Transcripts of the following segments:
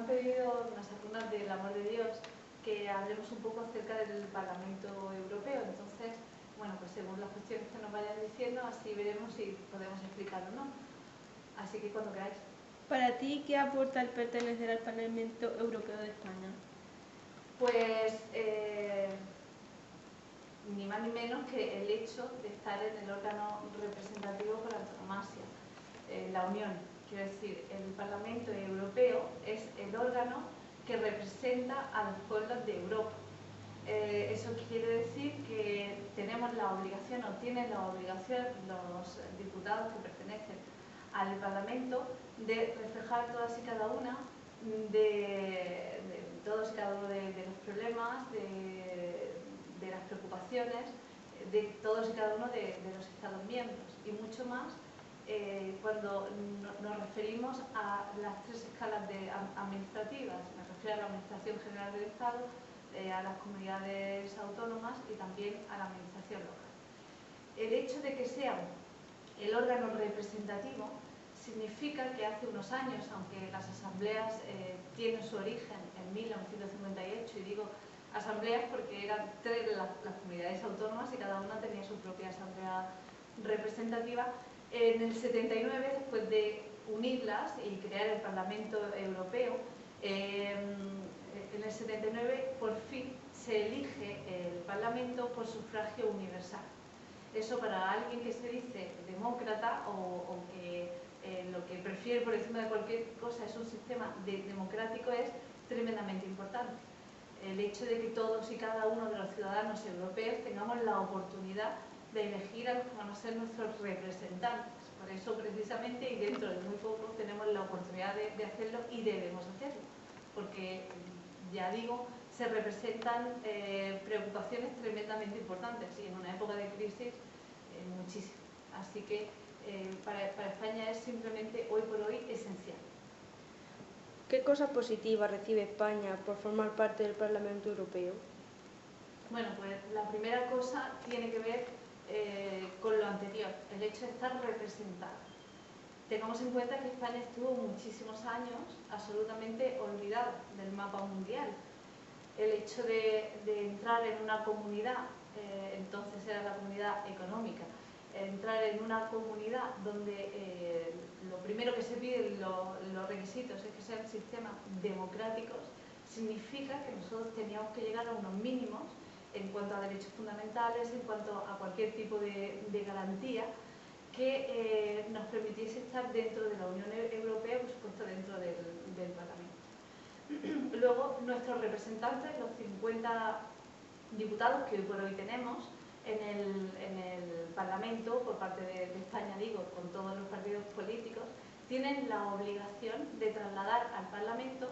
han pedido unas alumnas del amor de Dios que hablemos un poco acerca del Parlamento Europeo. Entonces, bueno, pues según las cuestiones que nos vayan diciendo, así veremos si podemos explicar o no. Así que cuando queráis. Para ti, ¿qué aporta el pertenecer al Parlamento Europeo de España? Pues ni más ni menos que el hecho de estar en el órgano representativo por antonomasia, la Unión. Quiero decir, el Parlamento Europeo es el órgano que representa a los pueblos de Europa. Eso quiere decir que tenemos la obligación, o tienen la obligación los diputados que pertenecen al Parlamento, de reflejar todas y cada una de todos y cada uno de los problemas, de las preocupaciones de todos y cada uno de los Estados miembros, y mucho más cuando nos referimos a las tres escalas administrativas. Me refiero a la Administración General del Estado, a las comunidades autónomas y también a la administración local. El hecho de que sea el órgano representativo significa que hace unos años, aunque las asambleas tienen su origen en 1958, y digo asambleas porque eran tres las comunidades autónomas y cada una tenía su propia asamblea representativa, en el 79, después de unirlas y crear el Parlamento Europeo, en el 79 por fin se elige el Parlamento por sufragio universal. Eso, para alguien que se dice demócrata o que lo que prefiere por encima de cualquier cosa es un sistema democrático, es tremendamente importante. El hecho de que todos y cada uno de los ciudadanos europeos tengamos la oportunidad de elegir a los que van a ser nuestros representantes. Por eso, precisamente, y dentro de muy poco, tenemos la oportunidad de hacerlo y debemos hacerlo. Porque, ya digo, se representan preocupaciones tremendamente importantes, y en una época de crisis muchísimo. Así que para España es simplemente hoy por hoy esencial. ¿Qué cosas positivas recibe España por formar parte del Parlamento Europeo? Bueno, pues la primera cosa tiene que ver con lo anterior, el hecho de estar representada. Tengamos en cuenta que España estuvo muchísimos años absolutamente olvidada del mapa mundial. El hecho de entrar en una comunidad, entonces era la comunidad económica, entrar en una comunidad donde lo primero que se pide, los requisitos, es que sean sistemas democráticos, significa que nosotros teníamos que llegar a unos mínimos en cuanto a derechos fundamentales, en cuanto a cualquier tipo de garantía que nos permitiese estar dentro de la Unión Europea, por supuesto dentro del Parlamento. Luego, nuestros representantes, los 50 diputados que hoy por hoy tenemos en el Parlamento, por parte de España, digo, con todos los partidos políticos, tienen la obligación de trasladar al Parlamento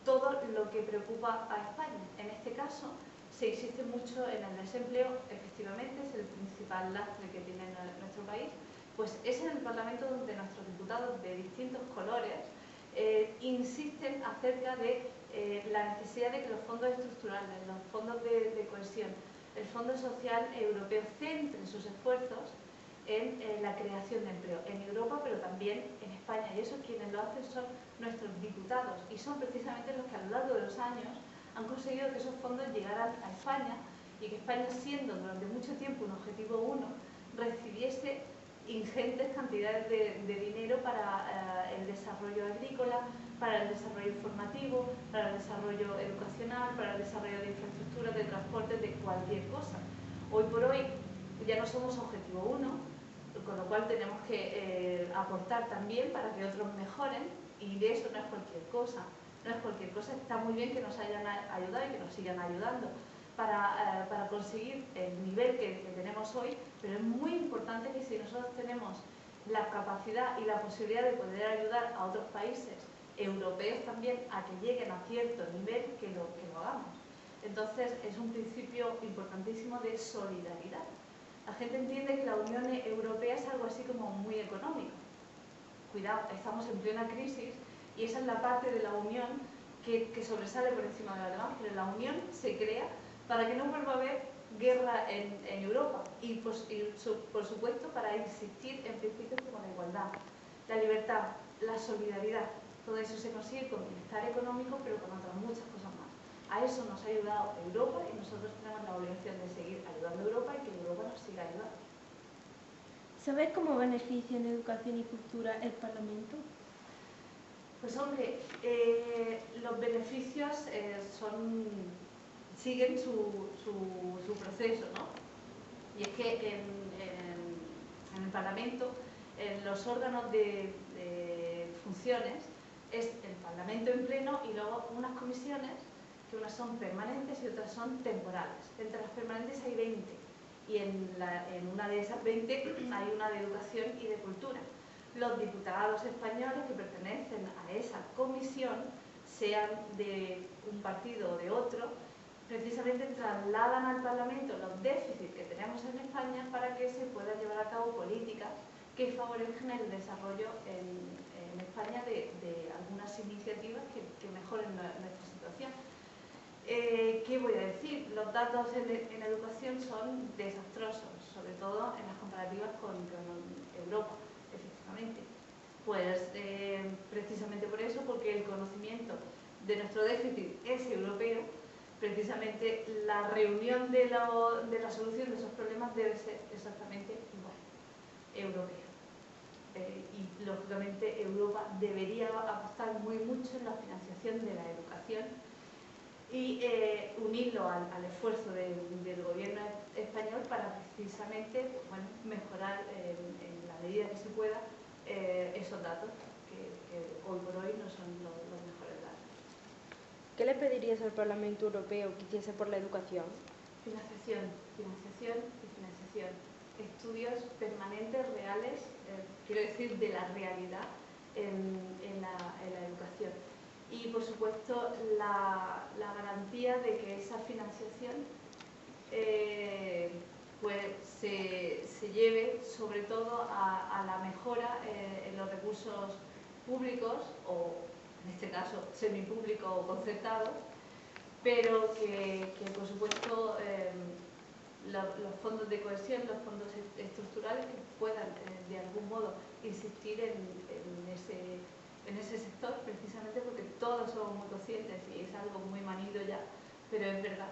todo lo que preocupa a España. En este caso, se insiste mucho en el desempleo, efectivamente es el principal lastre que tiene nuestro país, pues es en el Parlamento donde nuestros diputados de distintos colores insisten acerca de la necesidad de que los fondos estructurales, los fondos de cohesión, el Fondo Social Europeo centren sus esfuerzos en la creación de empleo en Europa, pero también en España, y eso quienes lo hacen son nuestros diputados, y son precisamente los que a lo largo de los años han conseguido que esos fondos llegaran a España, y que España, siendo durante mucho tiempo un objetivo 1, recibiese ingentes cantidades de dinero para el desarrollo agrícola, para el desarrollo formativo, para el desarrollo educacional, para el desarrollo de infraestructuras, de transporte, de cualquier cosa. Hoy por hoy ya no somos objetivo 1, con lo cual tenemos que aportar también para que otros mejoren, y de eso no es cualquier cosa. No es cualquier cosa, está muy bien que nos hayan ayudado y que nos sigan ayudando para conseguir el nivel que tenemos hoy, pero es muy importante que si nosotros tenemos la capacidad y la posibilidad de poder ayudar a otros países europeos también a que lleguen a cierto nivel, que lo hagamos. Entonces es un principio importantísimo de solidaridad. La gente entiende que la Unión Europea es algo así como muy económico. Cuidado, estamos en plena crisis y esa es la parte de la Unión que sobresale por encima de la demás, pero la Unión se crea para que no vuelva a haber guerra en Europa y por supuesto para insistir en principios como la igualdad, la libertad, la solidaridad. Todo eso se consigue con bienestar económico, pero con otras muchas cosas más. A eso nos ha ayudado Europa y nosotros tenemos la obligación de seguir ayudando a Europa y que Europa nos siga ayudando. ¿Sabes cómo beneficia en educación y cultura el Parlamento? Pues hombre, los beneficios siguen su proceso, ¿no? Y es que en el Parlamento, en los órganos de funciones, es el Parlamento en pleno y luego unas comisiones, que unas son permanentes y otras son temporales. Entre las permanentes hay 20 y en una de esas 20 hay una de educación y de cultura. Los diputados españoles que pertenecen a esa comisión, sean de un partido o de otro, precisamente trasladan al Parlamento los déficits que tenemos en España para que se puedan llevar a cabo políticas que favorezcan el desarrollo en España de algunas iniciativas que mejoren nuestra situación. ¿Qué voy a decir? Los datos en educación son desastrosos, sobre todo en las comparativas con Europa, efectivamente. Pues precisamente por eso, porque el conocimiento de nuestro déficit es europeo, precisamente la reunión de la solución de esos problemas debe ser exactamente igual, europea. Y lógicamente Europa debería apostar muy mucho en la financiación de la educación y unirlo al esfuerzo del gobierno español para precisamente mejorar en la medida que se pueda esos datos que hoy por hoy no son los mejores datos. ¿Qué le pedirías al Parlamento Europeo que hiciese por la educación? Financiación, financiación y financiación. Estudios permanentes, reales, quiero decir, de la realidad en la educación. Y, por supuesto, la garantía de que esa financiación pues se lleve, sobre todo, a la mejora en los recursos públicos, o en este caso semipúblicos o concertados, pero que por supuesto, los fondos de cohesión, los fondos estructurales que puedan de algún modo insistir en ese sector, precisamente porque todos somos muy conscientes y es algo muy manido ya, pero es verdad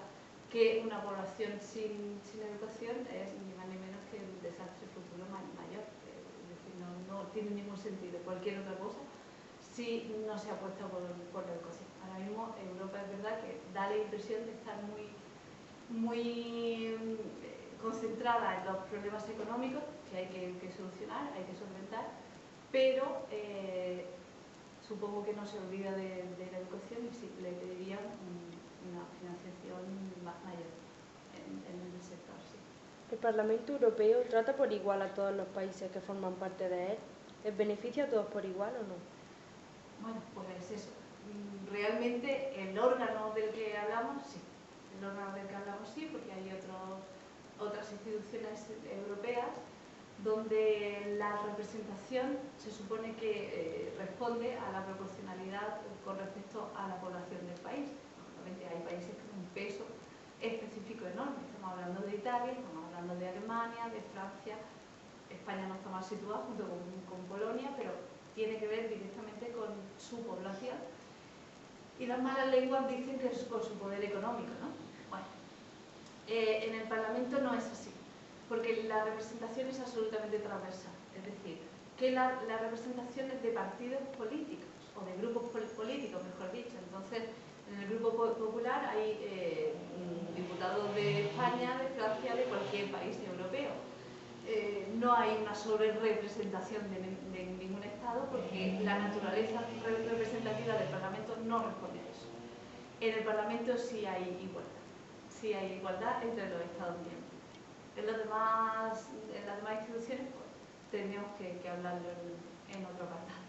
que una población sin educación es ni más ni menos que un desastre futuro mayor. Es decir, no tiene ningún sentido cualquier otra cosa si no se apuesta por la educación. Ahora mismo Europa es verdad que da la impresión de estar muy concentrada en los problemas económicos que hay que solucionar, hay que solventar, pero supongo que no se olvida de la educación y sí le pediría una financiación mayor en el sector. Sí. ¿El Parlamento Europeo trata por igual a todos los países que forman parte de él? ¿Les beneficia a todos por igual o no? Bueno, pues eso. Realmente el órgano del que hablamos, sí. El órgano del que hablamos sí, porque hay otras instituciones europeas donde la representación se supone que responde a la proporcionalidad con respecto a la población del país. Obviamente hay países con un peso específico enorme. Estamos hablando de Italia, estamos hablando de Alemania, de Francia. España no está mal situada junto con Polonia, pero tiene que ver directamente con su población. Y las malas lenguas dicen que es por su poder económico, ¿no? Bueno, en el Parlamento no es así, porque la representación es absolutamente transversal. Es decir, que la representación es de partidos políticos, o de grupos políticos, mejor dicho. Entonces, en el Grupo Popular hay diputados de España, de Francia, de cualquier país europeo. No hay una sobrerepresentación de ningún Estado porque la naturaleza representativa del Parlamento no responde a eso. En el Parlamento sí hay igualdad entre los Estados miembros. En las demás instituciones pues, tendríamos que hablarlo en otro apartado.